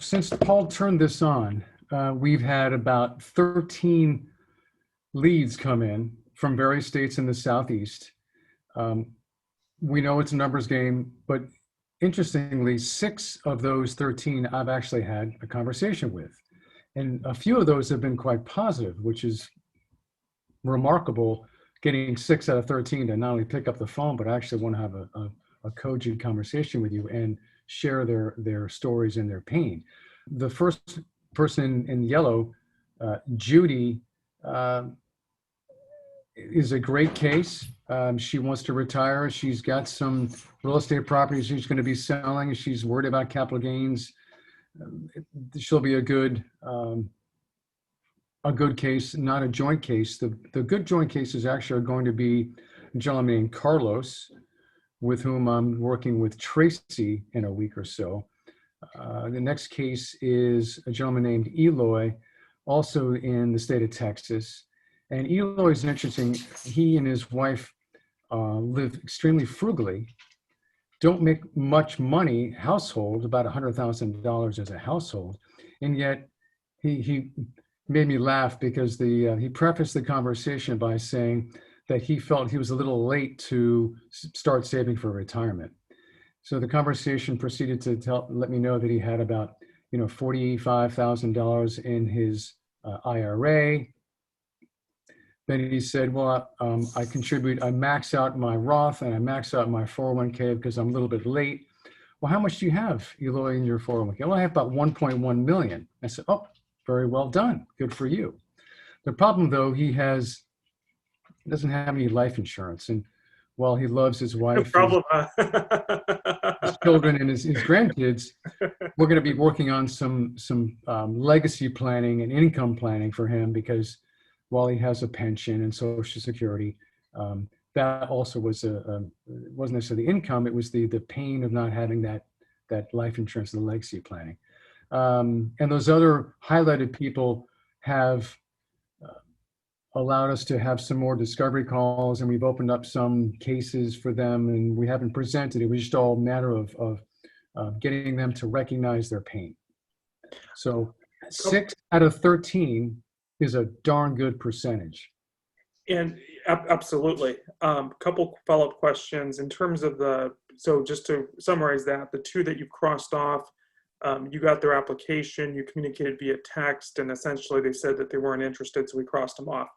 Since Paul turned this on, we've had about 13 leads come in from various states in the Southeast. Um, we know it's a numbers game, but interestingly, 6 of those 13 I've actually had a conversation with. And a few of those have been quite positive, which is remarkable, getting 6 out of 13 to not only pick up the phone, but actually want to have a cogent conversation with you and share their stories and their pain. The first person in yellow, Judy, uh, is a great case. She wants to retire. She's got some real estate properties she's going to be selling. She's worried about capital gains. She'll be a good case, not a joint case. The good joint cases actually are going to be a gentleman named Carlos, with whom I'm working with Tracy in a week or so. The next case is a gentleman named Eloy, also in the state of Texas. And Eloy is interesting. He and his wife live extremely frugally, don't make much money household, about $100,000 as a household. And yet he made me laugh because he prefaced the conversation by saying that he felt he was a little late to start saving for retirement. So the conversation proceeded to let me know that he had about $45,000 in his IRA. Then he said, well, I max out my Roth and I max out my 401k because I'm a little bit late. Well, how much do you have, Eloy, in your 401k? Well, I have about 1.1 million. I said, oh, very well done. Good for you. The problem, though, he doesn't have any life insurance. And while he loves his wife, his children, and his grandkids, we're going to be working on some legacy planning and income planning for him, because while he has a pension and Social Security, that also wasn't necessarily the income. It was the pain of not having that life insurance and the legacy planning. And those other highlighted people have allowed us to have some more discovery calls, and we've opened up some cases for them, and we haven't presented. It was just all a matter of getting them to recognize their pain. So 6 out of 13 is a darn good percentage. And absolutely. Couple follow-up questions in terms of so just to summarize that, the 2 that you crossed off, you got their application, you communicated via text, and essentially they said that they weren't interested, so we crossed them off.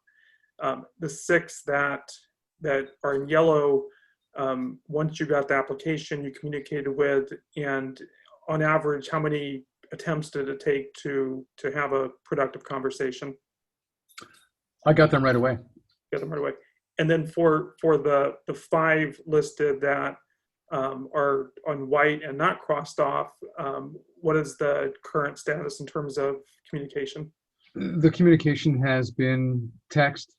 The 6 that are in yellow, once you got the application, you communicated with, and on average, how many attempts did it take to have a productive conversation? I got them right away. Got them right away. And then for the 5 listed that are on white and not crossed off, what is the current status in terms of communication? The communication has been text,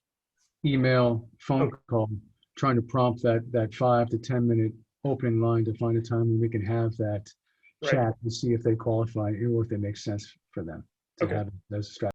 email, phone call, trying to prompt that 5 to 10 minute opening line to find a time when we can have that chat to see if they qualify or if it makes sense for them to have those strategies.